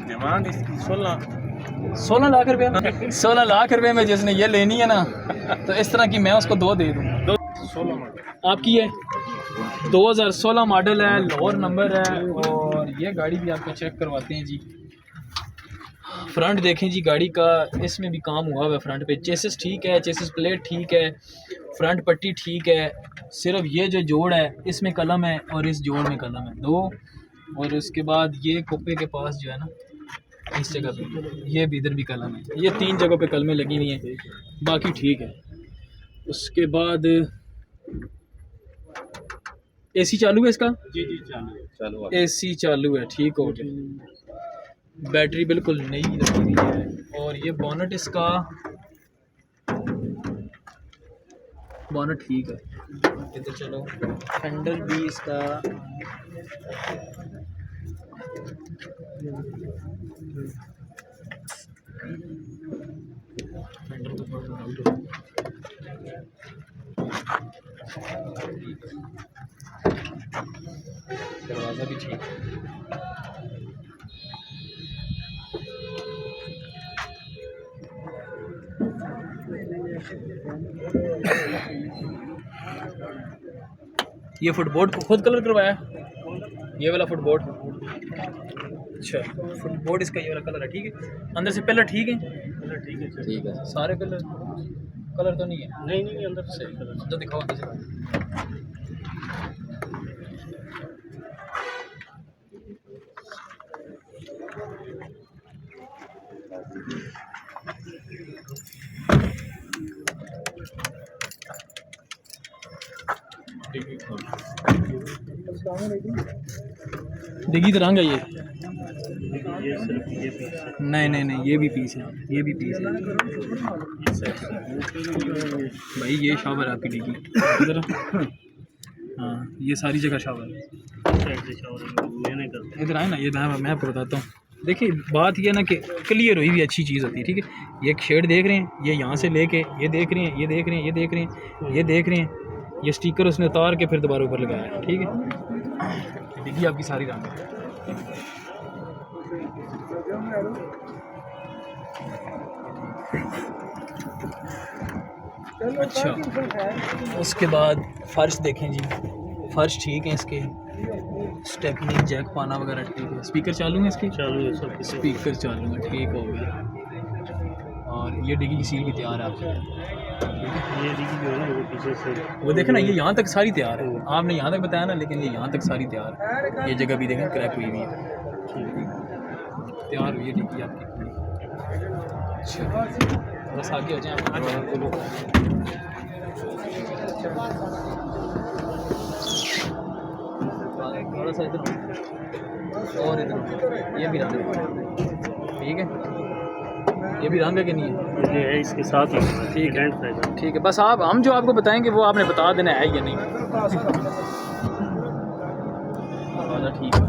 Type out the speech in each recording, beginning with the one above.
Demand इसकी 16 लाख रुपए में 16 लाख रुपए में जिसने ये लेनी है ना तो इस तरह की मैं उसको 2 दे दूँ। 16 मॉडल आपकी है 2016 मॉडल है, लाहौर नंबर है। और ये गाड़ी भी आपको चेक करवाते हैं जी। फ्रंट देखें जी गाड़ी का, इसमें भी काम हुआ हुआ है फ्रंट पे। चेसिस ठीक है, चेसिस प्लेट ठीक है, फ्रंट पट्टी ठीक है। सिर्फ ये जो जोड़ है इसमें कलम है और इस जोड़ में कलम है 2। और उसके बाद ये कुप्पे के पास जो है ना इस जगह पे ये भी इधर भी कलम है। ये 3 जगहों पे कलमें लगी हुई हैं, बाकी ठीक है। उसके बाद एसी चालू है इसका? जी चालू एसी चालू है, ठीक हो गया। बैटरी बिल्कुल नई लगी हुई है। और ये बोनट इसका, बोनट ठीक है। इधर चलो, हैंडल भी इसका हैंडल तो थोड़ा आउट हो, दरवाज़ा भी ठीक है। ये फुटबोर्ड को खुद कलर करवाया, ये वाला फुटबोर्ड? अच्छा, फुटबोर्ड इसका ये वाला कलर है, ठीक है। अंदर से पहले ठीक है, ठीक है। सारे कलर तो नहीं है? नहीं अंदर से अंदर दिखाओ, अंदर से। डिग्गी तो रंग है ये? नहीं ये भी पीस है, ये भी पीस है भाई। ये शावर है आपकी डिग्गी इधर। हाँ, ये सारी जगह शावर है। इधर आए ना, ये मैं आपको बताता हूँ। देखिए बात ये ना कि क्लियर हुई भी अच्छी चीज़ होती है, ठीक है। ये शेड देख रहे हैं, ये यहाँ से लेके ये देख रहे हैं, ये देख रहे हैं, ये देख रहे हैं, ये देख रहे हैं। ये स्टिकर उसने उतार के फिर दोबारा ऊपर लगाया है, ठीक है। डिग्गी आपकी सारी रंग है। अच्छा, उसके बाद फर्श देखें जी, फर्श ठीक है इसके। स्टेपनी जैक पाना वगैरह ठीक है। स्पीकर चालू है इसके? चालू है सब, स्पीकर चालू है, ठीक हो गया। और ये डिग्गी की सील भी तैयार है आपकी, ये डिग्गी जो है ना वो पीछे से वो देखें ना, ये यहाँ तक सारी तैयार है। आपने यहाँ तक बताया ना, लेकिन ये यहाँ तक सारी तैयार है। ये जगह भी देखें क्रैक हुई हुई है, तैयार हुई है डिग्गी आपकी। अच्छा, बस आगे हो जाए। थोड़ा सा इधर और इधर, ये भी रंग है, ठीक है। ये भी रंग है कि नहीं है? ये है इसके साथ ही, ठीक है ठीक है। बस हम जो आपको बताएंगे वो आपने बता देना है या नहीं। ठीक है,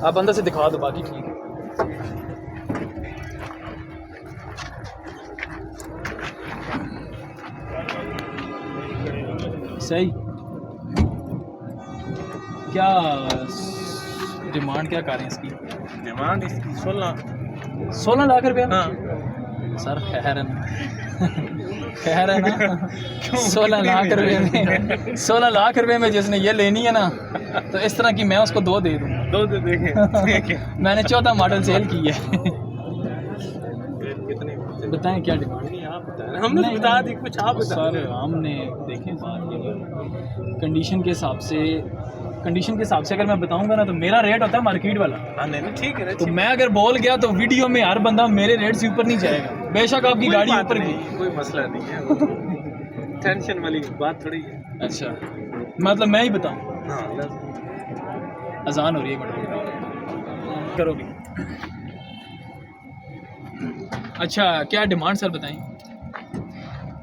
आप अंदर से दिखा दो, बाकी ठीक है। सही। क्या डिमांड क्या कर रहे हैं इसकी? डिमांड इसकी 16 लाख रुपया? हाँ सर खैर है ना, खैर है ना। 16 लाख रुपए में 16 लाख रुपए में जिसने ये लेनी है ना तो इस तरह की मैं उसको 2 दे दूँ। 2 दे देंगे। मैंने 14 मॉडल सेल की है। कितने बताएं क्या डिमांड? हमने बता दी, कुछ आप बता। सर हमने देखें कंडीशन के हिसाब से अगर मैं बताऊंगा ना तो मेरा रेट होता है मार्केट वाला। नहीं ठीक है। तो मैं अगर बोल गया तो वीडियो में हर बंदा मेरे रेट से ऊपर नहीं जाएगा, बेशक आपकी गाड़ी ऊपर की। कोई मसला नहीं है, टेंशन वाली बात थोड़ी है। अच्छा, मतलब मैं ही बताऊं? हाँ, अजान हो रही है, करोगे? अच्छा, क्या डिमांड सर बताएं?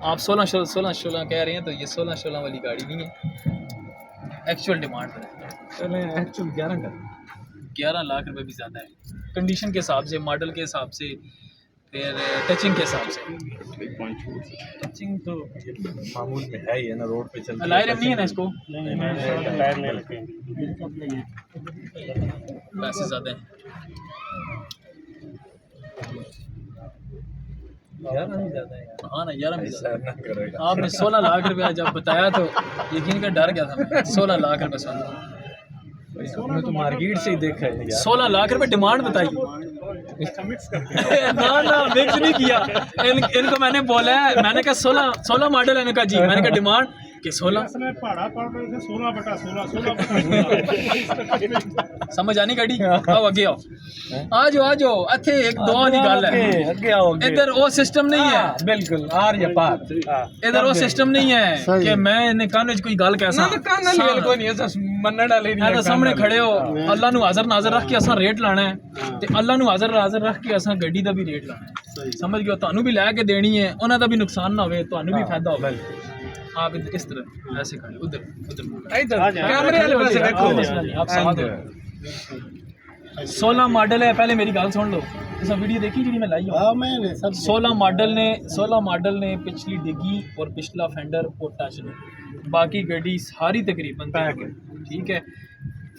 आप 16 कह रहे हैं, तो ये 16 वाली गाड़ी नहीं है। एक्चुअल डिमांड चले एक्चुअल 11 लाख रुपए भी ज़्यादा है कंडीशन के हिसाब से, मॉडल के हिसाब से, फिर टचिंग के हिसाब से। टचिंग तो मामूल में है ही है ना, रोड पे चलती है। अलायर नहीं है ना इसको? पैसे ज़्यादा हैं। 11 ही ज़्यादा है यार। हाँ ना 11 में ऐसा ना करो यार। आपने 16 लाख रुपया जब बताया तो यकीन कर डर गया था मैं। 16 लाख रुपये सुन हमने तो मार्केट से ही देखा है यार। 16 लाख रुपए डिमांड बताई। ना ना मिक्स नहीं किया। इनको मैंने बोला है, मैंने कहा 16 मॉडल है, इन्होंने कहा जी, मैंने कहा डिमांड कि 16 समझ आनी गाड़ी। आओ आगे आओ, आ जाओ अच्छे एक दो की गल है। आगे आओ इधर वो सिस्टम नहीं है, बिल्कुल आर या पार। इधर वो सिस्टम नहीं है कि मैं इन्हें कान कोई गल कैसा कोई नहीं ऐसा मनने डाले नहीं है। सामने खड़े हो, अल्लाह नु हाज़र नाज़र रख के असां रेट लाना है ते अल्लाह नु हाज़र नाज़र रख के असां गड्डी दा भी रेट लाना है। समझ गए, ਤੁਹਾਨੂੰ भी लैके देनी है, उन्हां दा भी नुकसान ना होवे, ਤੁਹਾਨੂੰ भी फायदा होवे। आप इस तरह ऐसे खड़े, उधर कैमरे वाले पासे देखो। आप साथ हो। 16 मॉडल है, पहले मेरी गल सुन लो। तुम वीडियो देखी जी मैं लाई हूं। 16 मॉडल ने पिछली डिग्गी और पिछला फेंडर और टच ने, बाकी गड्डी सारी तकरीबन पैक है। ठीक है,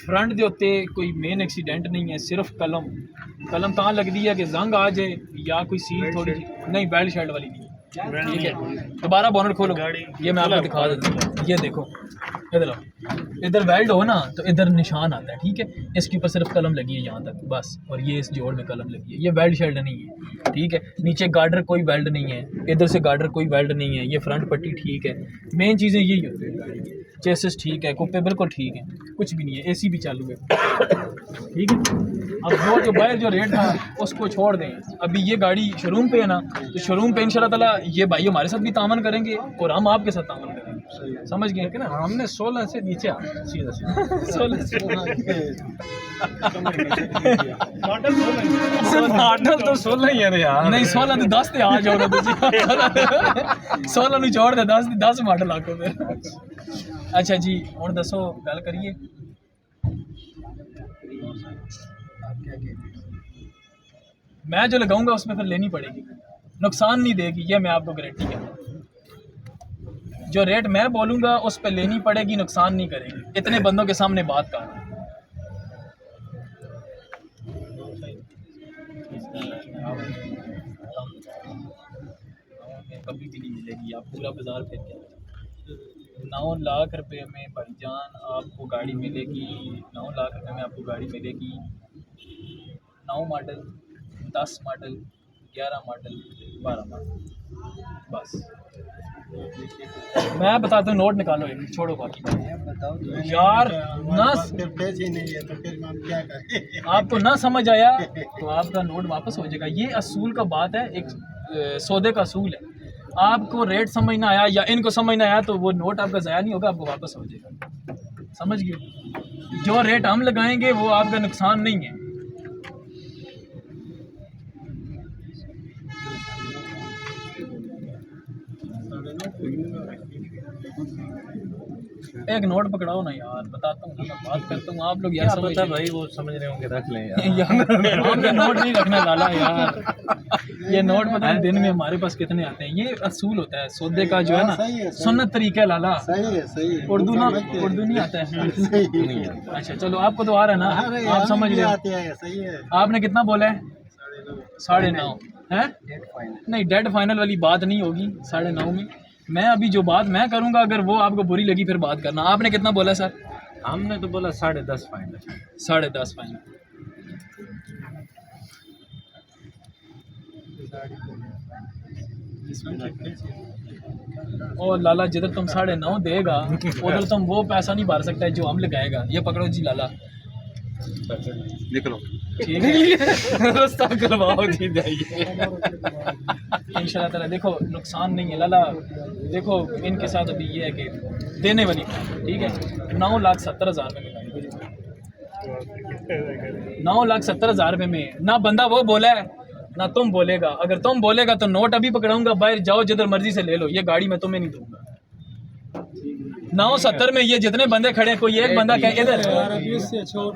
फ्रंट के उत्ते कोई मेन एक्सीडेंट नहीं है, सिर्फ कलम तां लगती है कि जंग आ जाए या कोई सील थोड़ी नहीं, बेल्ट शर्ट वाली नहीं। ठीक है, दोबारा बोनट खोलो, ये मैं आपको दिखा देता हूँ। ये देखो इधर आओ, इधर वेल्ड हो ना तो इधर निशान आता है। ठीक है, इसके ऊपर सिर्फ कलम लगी है यहाँ तक बस, और ये इस जोड़ में कलम लगी है, ये वेल्ड शेल्ड नहीं है। ठीक है, नीचे गार्डर कोई वेल्ड नहीं है, इधर से गार्डर कोई वेल्ड नहीं है, ये फ्रंट पट्टी ठीक है। मेन चीज़ें यही होती है गाड़ी की। चेसिस ठीक है, कुप्पे बिल्कुल ठीक है, कुछ भी नहीं है, एसी भी चालू है। ठीक है, अब जो बाहर जो रेट था उसको छोड़ दें, अभी ये गाड़ी शोरूम पे है ना, तो शोरूम पे इंशाल्लाह ताला ये भाई हमारे साथ भी तामन करेंगे और हम आपके साथ तामन करेंगे। समझ गए कि ना, हमने 16 से नीचे आ सीधा 16 से मॉडल तो 16 ही है यार। नहीं 16 तो 10 आ जाओगे तुम। 16 ਨੂੰ छोड़ दे, 10 मॉडल आको फिर। अच्छा जी, हुण दसो गल करिए। मैं जो लगाऊंगा उसमें फिर लेनी पड़ेगी, नुकसान नहीं देगी, ये मैं आपको गारंटी कहता हूँ। जो रेट मैं बोलूँगा उस पर लेनी पड़ेगी, नुकसान नहीं करेगी। इतने बंदों के सामने बात कर रहा हूँ। कभी भी नहीं मिलेगी, आप पूरा बाजार फिर के 9 लाख रुपए में भाईजान आपको गाड़ी मिलेगी। 9 लाख रुपए में आपको गाड़ी मिलेगी। 9 मॉडल, 10 मॉडल, 11 मॉडल, 12 मॉडल, बस। मैं बताता हूँ, नोट निकालो एक, छोड़ो बाकी बात। यार ना पैसे नहीं है तो फिर हम क्या करें? आपको ना समझ आया तो आपका नोट वापस हो जाएगा। ये असूल का बात है, एक सौदे का असूल है। आपको रेट समझ ना आया या इनको समझ ना आया तो वो नोट आपका ज़ाया नहीं होगा, आपको वापस हो जाएगा। समझ गए, जो रेट हम लगाएंगे वो आपका नुकसान नहीं है। एक नोट पकड़ाओ ना यार, बताता हूँ, मैं बात करता हूँ, आप लोग यार क्या समझ पता भाई वो समझ रहे होंगे, रख लें यार। हमने नोट नहीं रखना लाला यार। ये नोट पता नहीं दिन में हमारे पास कितने आते हैं। ये असूल होता है सौदे का, जो है ना, सुन्नत तरीका है लाला। सही है, सही है। उर्दू नहीं आता है। सही है। अच्छा चलो, आपको तो आ रहा है ना, आप समझ रहे हो। आते हैं, सही है। आपने कितना बोला है? 9.5 है? नहीं, डेड फाइनल वाली बात नहीं होगी 9.5 में। मैं अभी जो बात मैं करूंगा, अगर वो आपको बुरी लगी फिर बात करना। आपने कितना बोला सर? हमने तो बोला 10.5 फाइनल। 10.5 फाइनल। और लाला जिधर तुम 9.5 देगा उधर तुम वो पैसा नहीं भर सकता है जो हम लगाएगा। ये पकड़ो जी लाला, निकलो ठीक है, रास्ता करवाओ जी, जाइए। इंशाल्लाह ताला। देखो नुकसान नहीं है लाला। देखो इनके साथ अभी ये है कि देने वाली, ठीक है, 9,70,000 रुपये में गाड़ी, 9,70,000 रुपये में। ना बंदा वो बोला है ना तुम बोलेगा। अगर तुम बोलेगा तो नोट अभी पकड़ाऊंगा, बाहर जाओ जिधर मर्जी से ले लो, ये गाड़ी मैं तुम्हें नहीं दूंगा। 970 में ये जितने बंदे खड़े, कोई एक बंदा कहे इधर,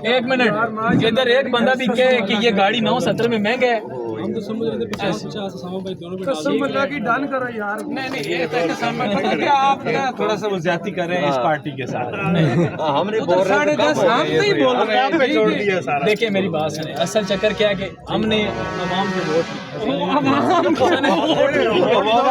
एक मिनट, इधर एक बंदा भी कहे कि ये गाड़ी 970 में महंगा है, हम तो समझ रहे थे 50-50 सामा भाई दोनों पे डाल कसम अल्लाह की डन करो यार। नहीं नहीं ये तो समझ क्या आप ना थोड़ा सा वो ज्यादती कर रहे हैं इस पार्टी के साथ। हमने तो 10:30 हम नहीं बोल रहे हैं पे छोड़ दिया सारा। देखिए मेरी बात सुने, असल चक्कर क्या है कि हमने अवाम के वोट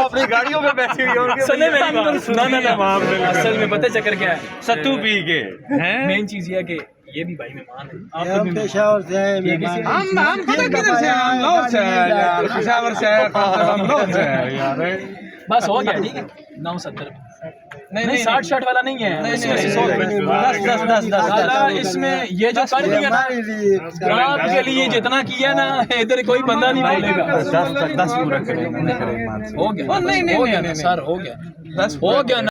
अपनी गाड़ियों में बैठी हुई है सुने मेरी बात। ना असल में पता है चक्कर क्या है, सत्तू पी के हैं। मेन चीज ये है कि ये भी भाई मेहमान है, आप हम भी पेशावर से हैं, ये किसी- मेहमान। हम पता किधर से हैं? हम लाहौर से हैं यार, पेशावर से हैं, हम लाहौर से हैं यार। बस हो गया ठीक है। 970 नहीं 60 वाला नहीं है, इसमें से 100 दादा, इसमें ये जो कर दिया ना आपके लिए जितना किया ना, इधर कोई बंदा नहीं बोलेगा। 10 पूरा करेंगे हो गया, नहीं सर हो गया, 10 हो गया ना।